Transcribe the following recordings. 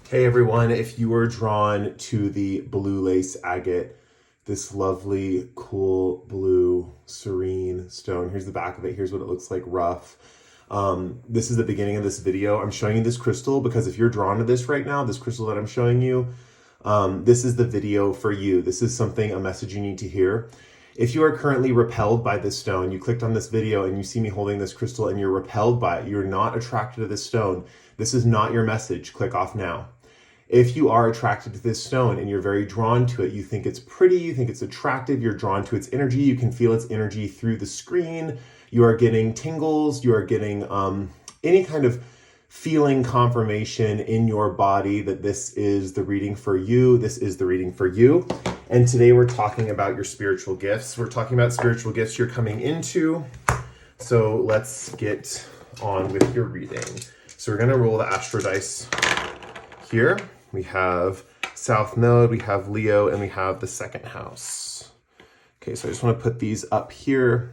Hey everyone, if you are drawn to the blue lace agate, this lovely, cool, blue, serene stone, here's the back of it, here's what it looks like rough. This is the beginning of this video. I'm showing you this crystal because if you're drawn to this right now, this crystal that I'm showing you, this is the video for you. This is a message you need to hear. If you are currently repelled by this stone, you clicked on this video and you see me holding this crystal and you're repelled by it, you're not attracted to this stone, this is not your message, click off now. If you are attracted to this stone and you're very drawn to it, you think it's pretty, you think it's attractive, you're drawn to its energy, you can feel its energy through the screen, you are getting tingles, you are getting any kind of feeling confirmation in your body that this is the reading for you, this is the reading for you. And today we're talking about your spiritual gifts. We're talking about spiritual gifts you're coming into. So let's get on with your reading. So we're gonna roll the astro dice here. We have South Node, we have Leo, and we have the second house. Okay, so I just want to put these up here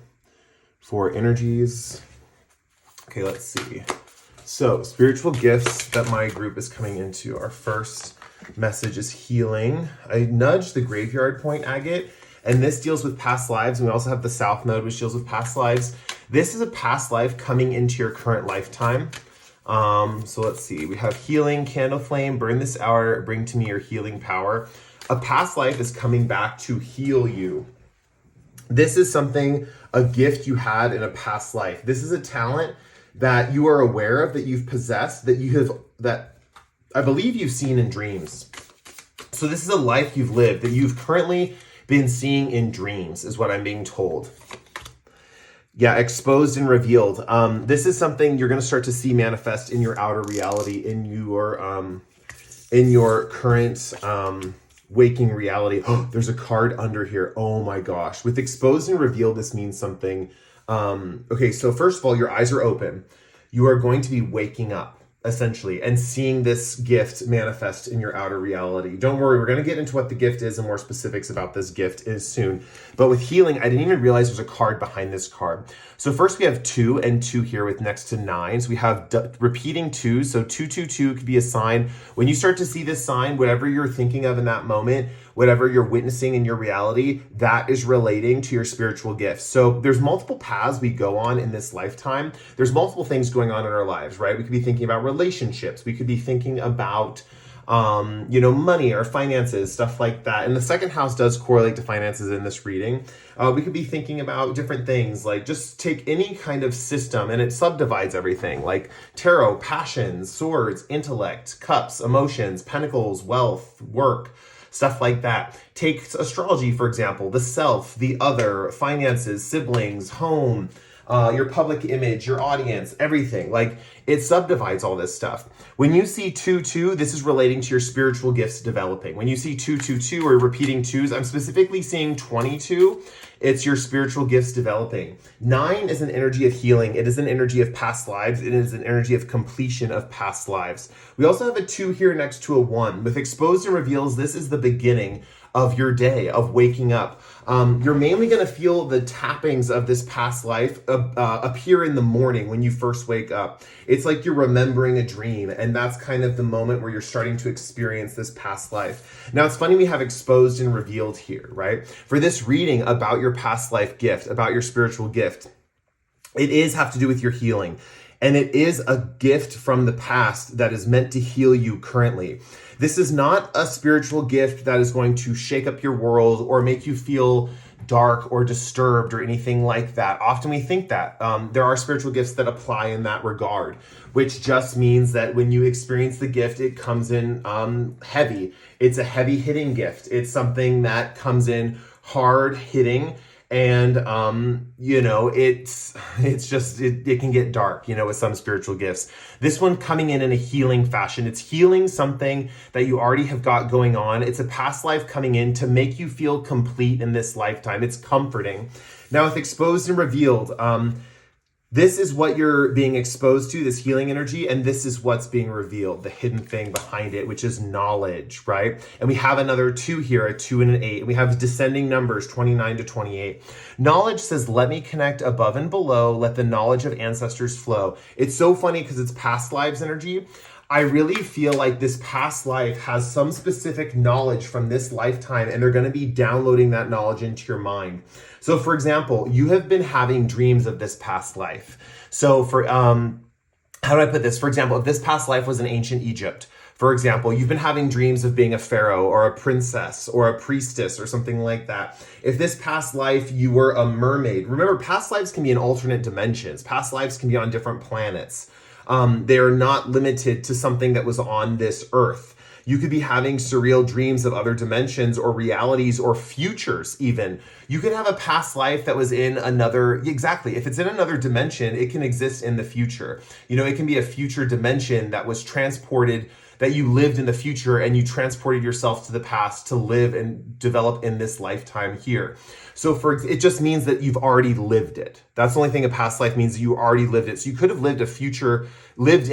for energies. Okay, let's see. So, spiritual gifts that my group is coming into. Our first message is healing. I nudged the graveyard point agate, and this deals with past lives. And we also have the South Node, which deals with past lives. This is a past life coming into your current lifetime. So let's see, we have healing, candle flame, burn this hour, bring to me your healing power. A past life is coming back to heal you. This is a gift you had in a past life. This is a talent that you are aware of, that you've possessed, that I believe you've seen in dreams. So this is a life you've lived that you've currently been seeing in dreams, is what I'm being told. Yeah, exposed and revealed. This is something you're going to start to see manifest in your outer reality, in your current waking reality. Oh, there's a card under here. Oh my gosh. With exposed and revealed, this means something. Okay, so first of all, your eyes are open. You are going to be waking up, essentially, and seeing this gift manifest in your outer reality. Don't worry, we're going to get into what the gift is and more specifics about this gift is soon. But with healing, I didn't even realize there's a card behind this card. So first we have 2 and 2 here with next to 9. So we have repeating 2s. So 222 could be a sign. When you start to see this sign, whatever you're thinking of in that moment, whatever you're witnessing in your reality, that is relating to your spiritual gifts. So there's multiple paths we go on in this lifetime. There's multiple things going on in our lives, right? We could be thinking about relationships. We could be thinking about, money or finances, stuff like that. And the second house does correlate to finances in this reading. We could be thinking about different things, like just take any kind of system and it subdivides everything, like tarot, passions, swords, intellect, cups, emotions, pentacles, wealth, work, stuff like that. Take astrology, for example, the self, the other, finances, siblings, home, your public image, your audience, everything. Like it subdivides all this stuff. When you see 2-2, this is relating to your spiritual gifts developing. When you see 2-2-2 or repeating 2s, I'm specifically seeing 22. It's your spiritual gifts developing. 9 is an energy of healing. It is an energy of past lives. It is an energy of completion of past lives. We also have a 2 here next to a 1. With exposed and reveals, this is the beginning of your day, of waking up. You're mainly going to feel the tappings of this past life appear in the morning when you first wake up. It's like you're remembering a dream, and that's kind of the moment where you're starting to experience this past life. Now, it's funny we have exposed and revealed here, right? For this reading about your past life gift, about your spiritual gift, it is have to do with your healing. And it is a gift from the past that is meant to heal you currently. This is not a spiritual gift that is going to shake up your world or make you feel dark or disturbed or anything like that. Often we think that. There are spiritual gifts that apply in that regard, which just means that when you experience the gift, it comes in heavy. It's a heavy hitting gift. It's something that comes in hard hitting. And, it can get dark, with some spiritual gifts. This one coming in a healing fashion. It's healing something that you already have got going on. It's a past life coming in to make you feel complete in this lifetime. It's comforting. Now with exposed and revealed, this is what you're being exposed to, this healing energy, and this is what's being revealed, the hidden thing behind it, which is knowledge, right? And we have another 2 here, a 2 and an 8. We have descending numbers, 29 to 28. Knowledge says, let me connect above and below, let the knowledge of ancestors flow. It's so funny because it's past lives energy. I really feel like this past life has some specific knowledge from this lifetime, and they're going to be downloading that knowledge into your mind. So, for example, you have been having dreams of this past life. So, how do I put this? For example, if this past life was in ancient Egypt, for example, you've been having dreams of being a pharaoh or a princess or a priestess or something like that. If this past life you were a mermaid, remember, past lives can be in alternate dimensions. Past lives can be on different planets. They are not limited to something that was on this earth. You could be having surreal dreams of other dimensions or realities or futures even. You could have a past life that was in another, exactly. If it's in another dimension, it can exist in the future. You know, it can be a future dimension that was transported, that you lived in the future and you transported yourself to the past to live and develop in this lifetime here. So it just means that you've already lived it. That's the only thing a past life means, you already lived it. So you could have lived in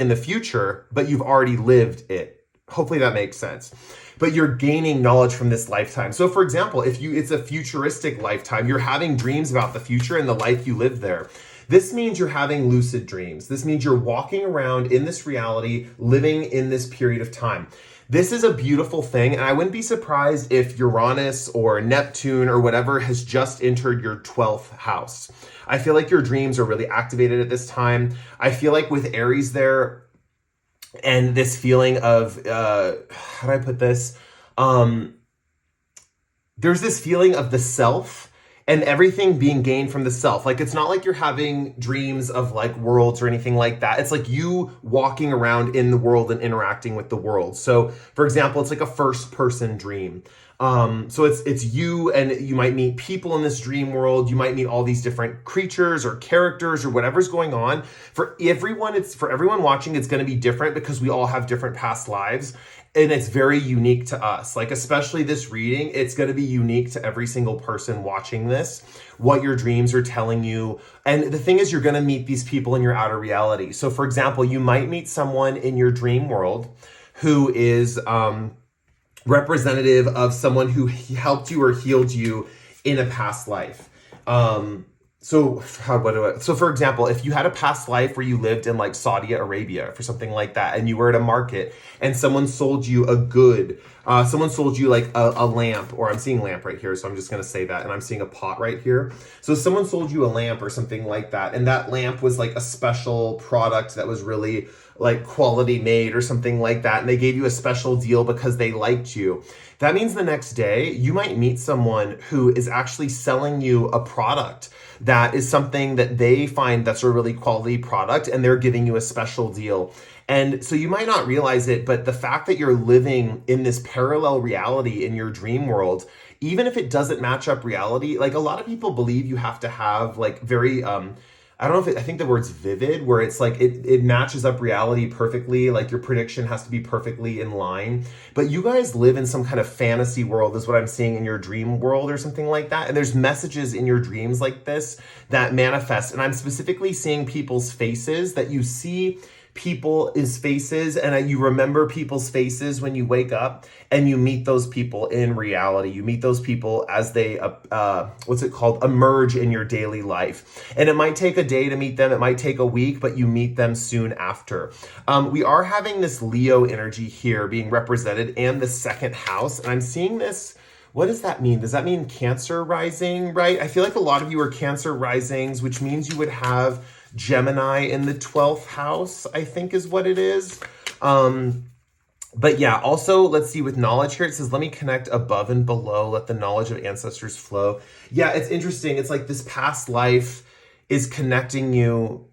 the future, but you've already lived it. Hopefully that makes sense. But you're gaining knowledge from this lifetime. So for example, it's a futuristic lifetime, you're having dreams about the future and the life you live there. This means you're having lucid dreams. This means you're walking around in this reality, living in this period of time. This is a beautiful thing, and I wouldn't be surprised if Uranus or Neptune or whatever has just entered your 12th house. I feel like your dreams are really activated at this time. I feel like with Aries there, and this feeling of, how do I put this? There's this feeling of the self and everything being gained from the self. Like, it's not like you're having dreams of like worlds or anything like that. It's like you walking around in the world and interacting with the world. So for example, it's like a first person dream. So it's you, and you might meet people in this dream world. You might meet all these different creatures or characters or whatever's going on. For everyone watching, it's going to be different because we all have different past lives. And it's very unique to us. Like, especially this reading, it's going to be unique to every single person watching this, what your dreams are telling you. And the thing is, you're going to meet these people in your outer reality. So for example, you might meet someone in your dream world who is representative of someone who helped you or healed you in a past life. So for example, if you had a past life where you lived in like Saudi Arabia for something like that, and you were at a market and someone sold you a good, someone sold you like a lamp, or I'm seeing lamp right here, so I'm just going to say that, and I'm seeing a pot right here. So someone sold you a lamp or something like that, and that lamp was like a special product that was really like quality made or something like that, and they gave you a special deal because they liked you. That means the next day you might meet someone who is actually selling you a product that is something that they find that's a really quality product, and they're giving you a special deal. And so you might not realize it, but the fact that you're living in this parallel reality in your dream world, even if it doesn't match up reality, like a lot of people believe you have to have like very, I don't know if I think the word's vivid, where it's like it matches up reality perfectly, like your prediction has to be perfectly in line. But you guys live in some kind of fantasy world, is what I'm seeing in your dream world or something like that. And there's messages in your dreams like this that manifest. And I'm specifically seeing people's faces, that you see people's faces, and you remember people's faces when you wake up, and you meet those people in reality. You meet those people as they emerge in your daily life. And it might take a day to meet them, it might take a week, but you meet them soon after. We are having this Leo energy here being represented, and the second house, and I'm seeing this. What does that mean? Does that mean Cancer rising, right? I feel like a lot of you are Cancer risings, which means you would have Gemini in the 12th house, I think is what it is. But yeah, also, let's see, with knowledge here, it says, let me connect above and below, let the knowledge of ancestors flow. Yeah, it's interesting. It's like this past life is connecting you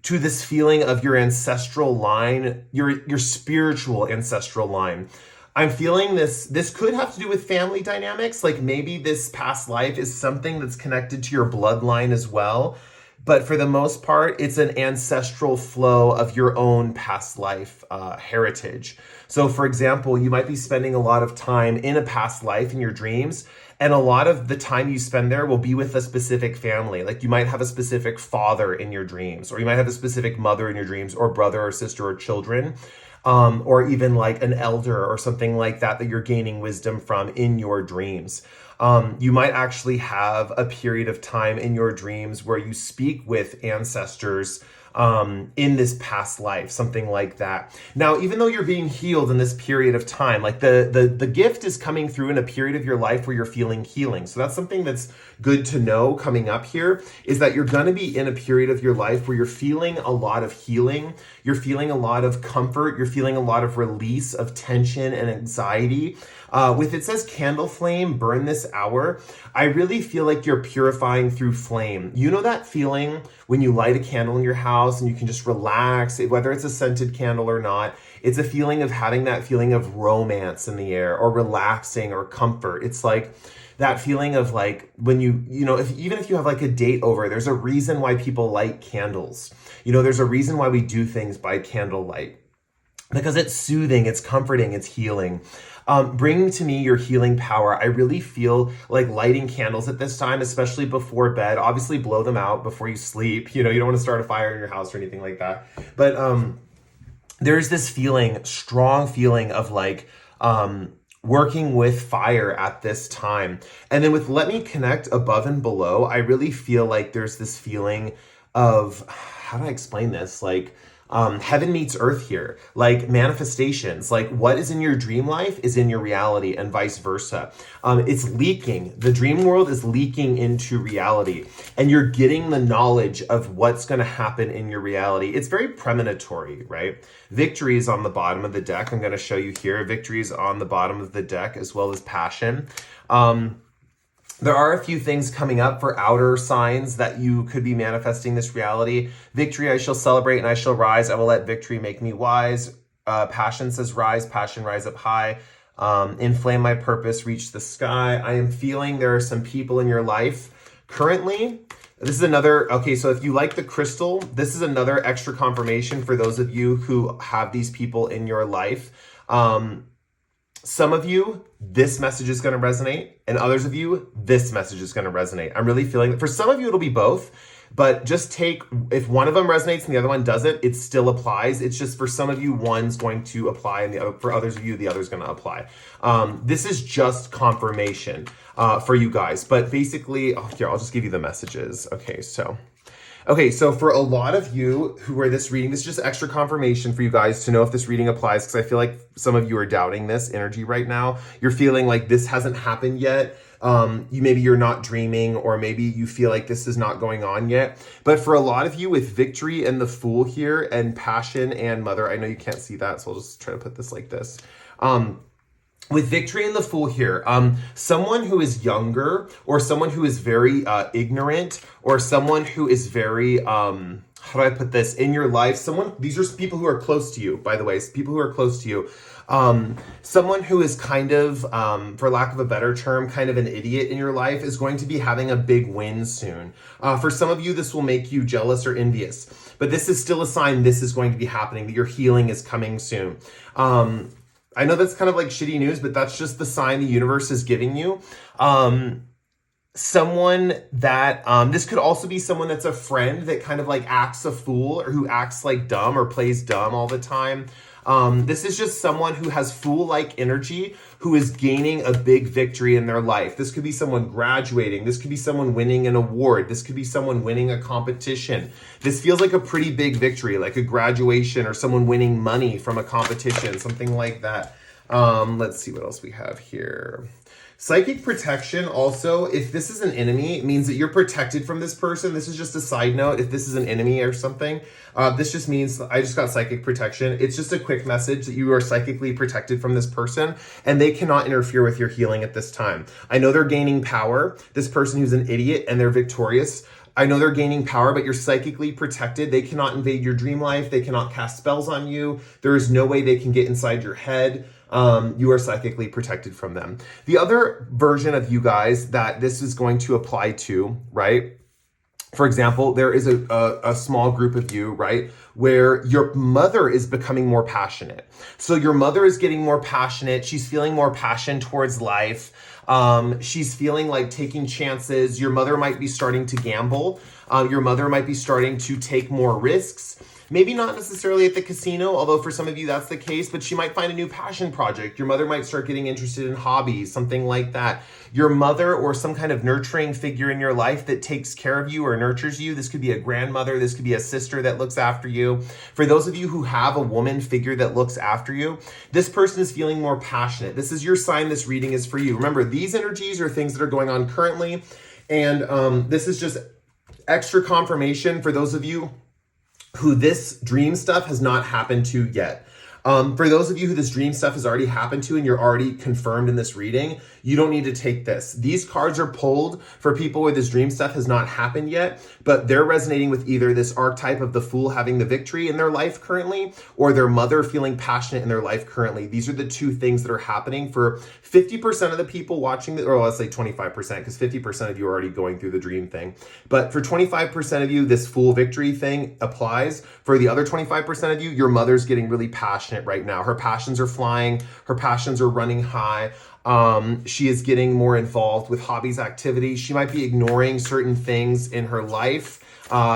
to this feeling of your ancestral line, your spiritual ancestral line. I'm feeling this could have to do with family dynamics. Like maybe this past life is something that's connected to your bloodline as well. But for the most part, it's an ancestral flow of your own past life heritage. So for example, you might be spending a lot of time in a past life in your dreams, and a lot of the time you spend there will be with a specific family. Like you might have a specific father in your dreams, or you might have a specific mother in your dreams, or brother or sister or children. Or even like an elder or something like that you're gaining wisdom from in your dreams. You might actually have a period of time in your dreams where you speak with ancestors in this past life, something like that. Now, even though you're being healed in this period of time, like the gift is coming through in a period of your life where you're feeling healing. So that's something that's good to know coming up here, is that you're going to be in a period of your life where you're feeling a lot of healing. You're feeling a lot of comfort. You're feeling a lot of release of tension and anxiety. With it says candle flame, burn this hour. I really feel like you're purifying through flame. You know that feeling when you light a candle in your house and you can just relax, whether it's a scented candle or not. It's a feeling of having that feeling of romance in the air, or relaxing, or comfort. It's like that feeling of like when even if you have like a date over, there's a reason why people light candles. There's a reason why we do things by candlelight. Because it's soothing, it's comforting, it's healing. Bring to me your healing power. I really feel like lighting candles at this time, especially before bed. Obviously, blow them out before you sleep. You don't want to start a fire in your house or anything like that. But there's this strong feeling of like working with fire at this time. And then with let me connect above and below, I really feel like there's this feeling of, how do I explain this? Like, heaven meets earth here, like manifestations, like what is in your dream life is in your reality, and vice versa. It's leaking. The dream world is leaking into reality, and you're getting the knowledge of what's going to happen in your reality. It's very premonitory, right? Victory is on the bottom of the deck. I'm going to show you here. Victory is on the bottom of the deck, as well as passion. There are a few things coming up for outer signs that you could be manifesting this reality. Victory, I shall celebrate and I shall rise. I will let victory make me wise. Passion says rise, passion rise up high. Inflame my purpose, reach the sky. I am feeling there are some people in your life currently. This is another, okay, so if you like the crystal, this is another extra confirmation for those of you who have these people in your life. Some of you, this message is going to resonate, and others of you, this message is going to resonate. I'm really feeling that. For some of you, it'll be both, but just take, if one of them resonates and the other one doesn't, it still applies. It's just for some of you, one's going to apply, and for others of you, the other's going to apply. This is just confirmation for you guys, but basically, here, I'll just give you the messages. Okay, so for a lot of you who are this reading, this is just extra confirmation for you guys to know if this reading applies, because I feel like some of you are doubting this energy right now. You're feeling like this hasn't happened yet. Maybe you're not dreaming, or maybe you feel like this is not going on yet. But for a lot of you, with victory and the Fool here, and passion and mother, I know you can't see that, so I'll just try to put this like this. With victory and the Fool here, someone who is younger, or someone who is very ignorant, or someone who is very, how do I put this, in your life, these are people who are close to you, by the way, people who are close to you. Someone who is kind of, for lack of a better term, kind of an idiot in your life is going to be having a big win soon. For some of you, this will make you jealous or envious, but this is still a sign this is going to be happening, that your healing is coming soon. I know that's kind of like shitty news, but that's just the sign the universe is giving you. Someone that, this could also be someone that's a friend that kind of like acts a fool, or who acts like dumb or plays dumb all the time. This is just someone who has fool-like energy, who is gaining a big victory in their life. This could be someone graduating. This could be someone winning an award. This could be someone winning a competition. This feels like a pretty big victory, like a graduation, or someone winning money from a competition, something like that. Let's see what else we have here. Psychic protection also, if this is an enemy, it means that you're protected from this person. This is just a side note. If this is an enemy or something, this just means I just got psychic protection. It's just a quick message that you are psychically protected from this person, and they cannot interfere with your healing at this time. I know they're gaining power, this person who's an idiot, and they're victorious. I know they're gaining power, but you're psychically protected. They cannot invade your dream life. They cannot cast spells on you. There is no way they can get inside your head. You are psychically protected from them. The other version of you guys that this is going to apply to, right? For example, there is a small group of you, right, where your mother is becoming more passionate. So your mother is getting more passionate. She's feeling more passion towards life. She's feeling like taking chances. Your mother might be starting to gamble. Your mother might be starting to take more risks. Maybe not necessarily at the casino, although for some of you that's the case, but she might find a new passion project. Your mother might start getting interested in hobbies, something like that. Your mother or some kind of nurturing figure in your life that takes care of you or nurtures you. This could be a grandmother. This could be a sister that looks after you. For those of you who have a woman figure that looks after you, this person is feeling more passionate. This is your sign this reading is for you. Remember, these energies are things that are going on currently. And this is just extra confirmation for those of you who this dream stuff has not happened to yet. For those of you who this dream stuff has already happened to and you're already confirmed in this reading, you don't need to take this. These cards are pulled for people where this dream stuff has not happened yet, but they're resonating with either this archetype of the Fool having the victory in their life currently, or their mother feeling passionate in their life currently. These are the two things that are happening for 50% of the people watching, or let's say 25%, because 50% of you are already going through the dream thing. But for 25% of you, this Fool victory thing applies. For the other 25% of you, your mother's getting really passionate right now. Her passions are flying. Her passions are running high. She is getting more involved with hobbies, activities. She might be ignoring certain things in her life,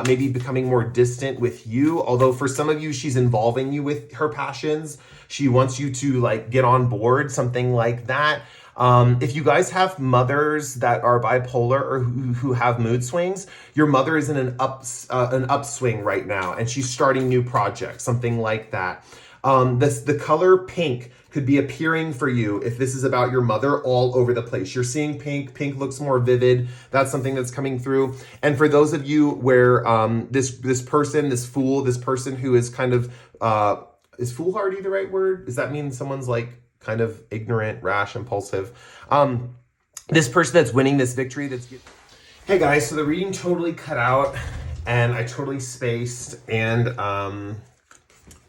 maybe becoming more distant with you. Although for some of you, she's involving you with her passions. She wants you to like get on board, something like that. If you guys have mothers that are bipolar or who have mood swings, your mother is in an upswing right now, and she's starting new projects, something like that. The color pink could be appearing for you if this is about your mother all over the place. You're seeing pink. Pink looks more vivid. That's something that's coming through. And for those of you where this person, this Fool, this person who is kind of is foolhardy the right word? Does that mean someone's like kind of ignorant, rash, impulsive? This person that's winning this victory, Hey guys, so the reading totally cut out and I totally spaced and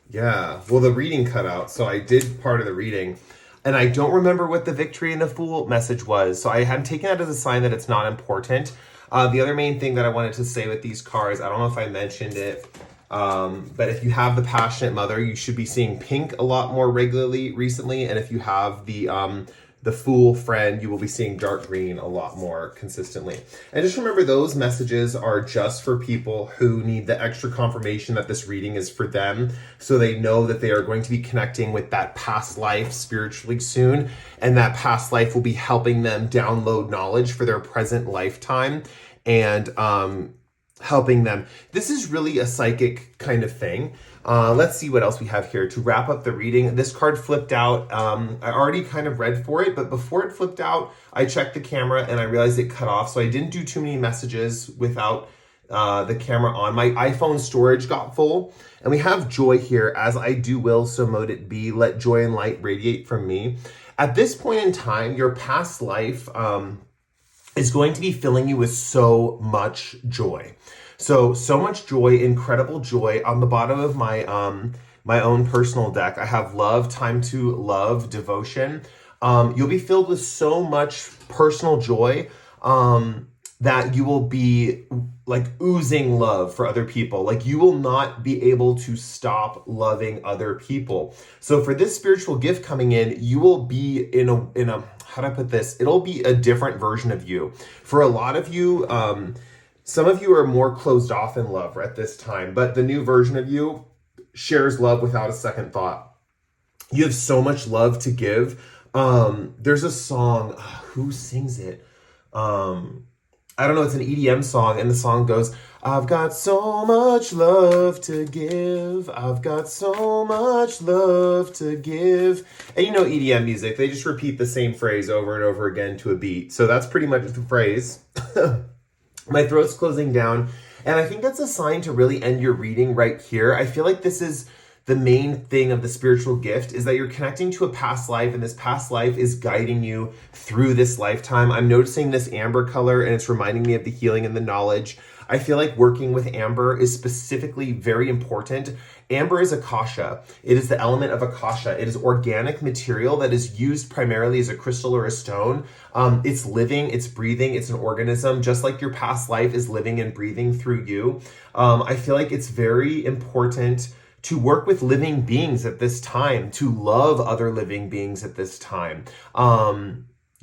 yeah, well, the reading cut out, so I did part of the reading, and I don't remember what the victory and the Fool message was, so I hadn't taken that as a sign that it's not important. The other main thing that I wanted to say with these cards, I don't know if I mentioned it, but if you have the passionate mother, you should be seeing pink a lot more regularly recently, and if you have the Fool friend, you will be seeing dark green a lot more consistently. And just remember, those messages are just for people who need the extra confirmation that this reading is for them, so they know that they are going to be connecting with that past life spiritually soon, and that past life will be helping them download knowledge for their present lifetime and helping them. This is really a psychic kind of thing. Let's see what else we have here to wrap up the reading. This card flipped out. I already kind of read for it, but before it flipped out, I checked the camera and I realized it cut off. So I didn't do too many messages without the camera on. My iPhone storage got full. And we have joy here. As I do will, so mote it be. Let joy and light radiate from me. At this point in time, your past life is going to be filling you with so much joy. So much joy, incredible joy. On the bottom of my my own personal deck, I have love, time to love, devotion. You'll be filled with so much personal joy that you will be like oozing love for other people. Like you will not be able to stop loving other people. So for this spiritual gift coming in, you will be in a how do I put this? It'll be a different version of you. For a lot of you, some of you are more closed off in love at this time, but the new version of you shares love without a second thought. You have so much love to give. There's a song, who sings it? I don't know, it's an EDM song, and the song goes, I've got so much love to give. I've got so much love to give. And you know EDM music, they just repeat the same phrase over and over again to a beat. So that's pretty much the phrase. My throat's closing down, and I think that's a sign to really end your reading right here. I feel like this is the main thing of the spiritual gift, is that you're connecting to a past life, and this past life is guiding you through this lifetime. I'm noticing this amber color, and it's reminding me of the healing and the knowledge. I feel like working with amber is specifically very important. Amber is akasha. It is the element of akasha. It is organic material that is used primarily as a crystal or a stone. It's living, it's breathing, it's an organism, just like your past life is living and breathing through you. I feel like it's very important to work with living beings at this time, to love other living beings at this time.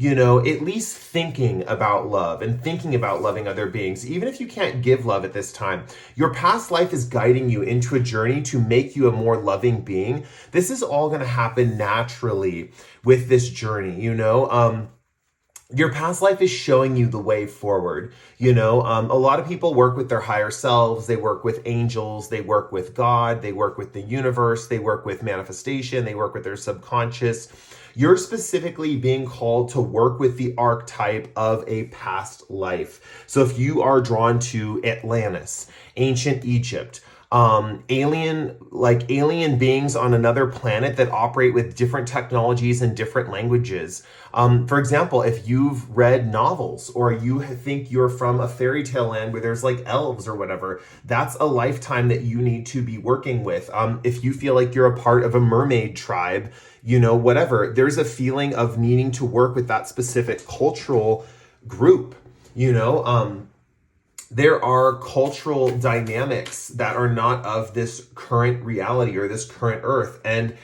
at least thinking about love and thinking about loving other beings, even if you can't give love at this time. Your past life is guiding you into a journey to make you a more loving being. This is all going to happen naturally with this journey, your past life is showing you the way forward. A lot of people work with their higher selves. They work with angels. They work with God. They work with the universe. They work with manifestation. They work with their subconscious. You're specifically being called to work with the archetype of a past life. So if you are drawn to Atlantis, ancient Egypt, alien beings on another planet that operate with different technologies and different languages. For example, if you've read novels or you think you're from a fairy tale land where there's like elves or whatever, that's a lifetime that you need to be working with. If you feel like you're a part of a mermaid tribe, whatever, there's a feeling of needing to work with that specific cultural group, there are cultural dynamics that are not of this current reality or this current earth. And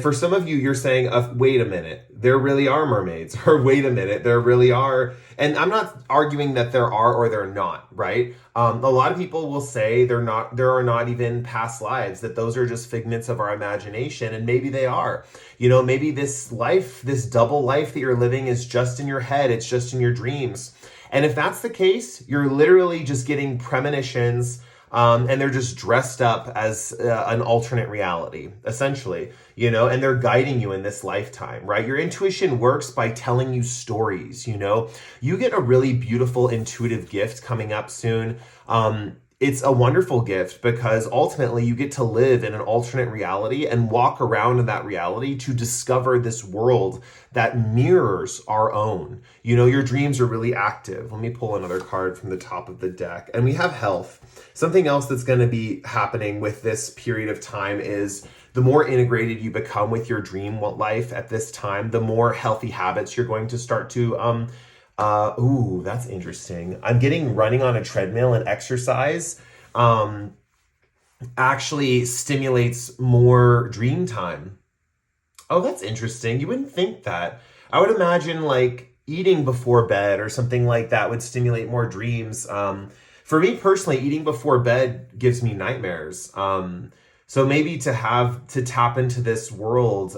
for some of you, you're saying, wait a minute, there really are mermaids, or wait a minute, there really are. And I'm not arguing that there are or they're not, right? A lot of people will say there are not even past lives, that those are just figments of our imagination. And maybe they are. Maybe this life, this double life that you're living is just in your head. It's just in your dreams. And if that's the case, you're literally just getting premonitions, and they're just dressed up as an alternate reality, essentially, and they're guiding you in this lifetime, right? Your intuition works by telling you stories, You get a really beautiful intuitive gift coming up soon. It's a wonderful gift because ultimately you get to live in an alternate reality and walk around in that reality to discover this world that mirrors our own. Your dreams are really active. Let me pull another card from the top of the deck. And we have health. Something else that's going to be happening with this period of time is the more integrated you become with your dream life at this time, the more healthy habits you're going to start to that's interesting. I'm getting running on a treadmill and exercise actually stimulates more dream time. Oh, that's interesting. You wouldn't think that. I would imagine like eating before bed or something like that would stimulate more dreams. For me personally, eating before bed gives me nightmares. So maybe to tap into this world,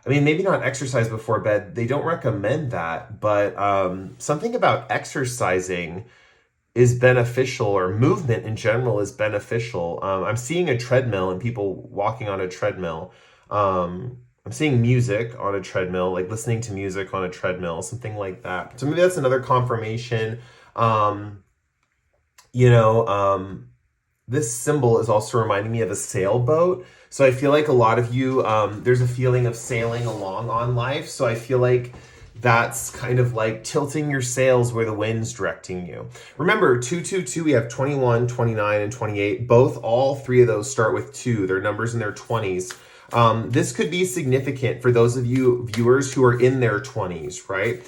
maybe not exercise before bed. They don't recommend that, but something about exercising is beneficial, or movement in general is beneficial. I'm seeing a treadmill and people walking on a treadmill. I'm seeing music on a treadmill, like listening to music on a treadmill, something like that. So maybe that's another confirmation. This symbol is also reminding me of a sailboat. So I feel like a lot of you, there's a feeling of sailing along on life. So I feel like that's kind of like tilting your sails where the wind's directing you. Remember, 222, we have 21, 29, and 28. All three of those start with 2. They're numbers in their 20s. This could be significant for those of you viewers who are in their 20s, right?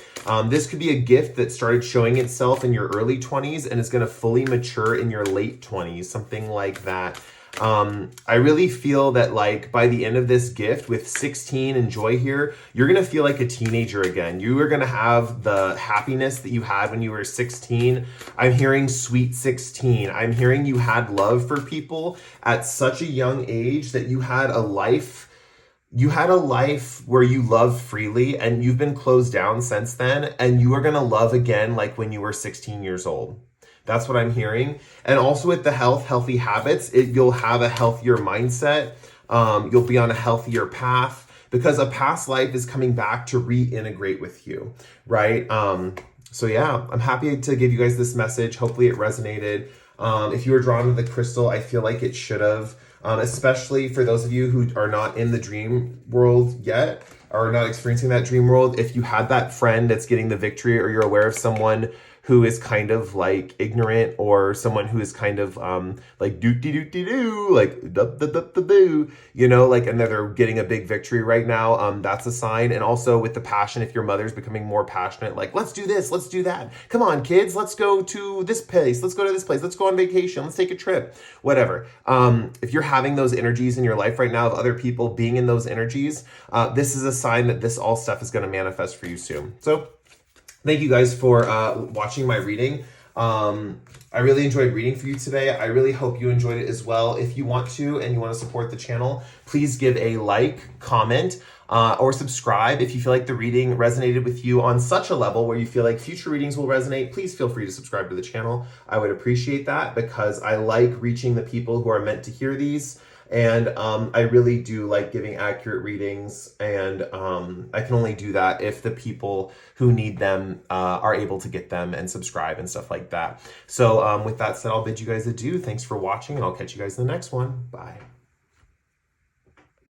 This could be a gift that started showing itself in your early 20s and is going to fully mature in your late 20s, something like that. I really feel that like by the end of this gift with 16 and joy here, you're going to feel like a teenager again. You are going to have the happiness that you had when you were 16. I'm hearing sweet 16. I'm hearing you had love for people at such a young age that you had a life. You had a life where you loved freely, and you've been closed down since then, and you are going to love again like when you were 16 years old. That's what I'm hearing. And also with the healthy habits, you'll have a healthier mindset. You'll be on a healthier path because a past life is coming back to reintegrate with you, right? So yeah, I'm happy to give you guys this message. Hopefully it resonated. If you were drawn to the crystal, I feel like it should have, especially for those of you who are not in the dream world yet, or not experiencing that dream world. If you had that friend that's getting the victory, or you're aware of someone who is kind of like ignorant, or someone who is kind of like doo like boo, you know, like, and they're getting a big victory right now. That's a sign. And also with the passion, if your mother's becoming more passionate, like, let's do this, let's do that. Come on, kids, let's go to this place. Let's go to this place. Let's go on vacation. Let's take a trip, whatever. If you're having those energies in your life right now of other people being in those energies, this is a sign that this all stuff is going to manifest for you soon. So thank you guys for watching my reading. I really enjoyed reading for you today. I really hope you enjoyed it as well. If you want to and you want to support the channel, please give a like, comment, or subscribe. If you feel like the reading resonated with you on such a level where you feel like future readings will resonate, please feel free to subscribe to the channel. I would appreciate that, because I like reaching the people who are meant to hear these. And I really do like giving accurate readings, and I can only do that if the people who need them are able to get them and subscribe and stuff like that. So with that said, I'll bid you guys adieu. Thanks for watching, and I'll catch you guys in the next one. Bye.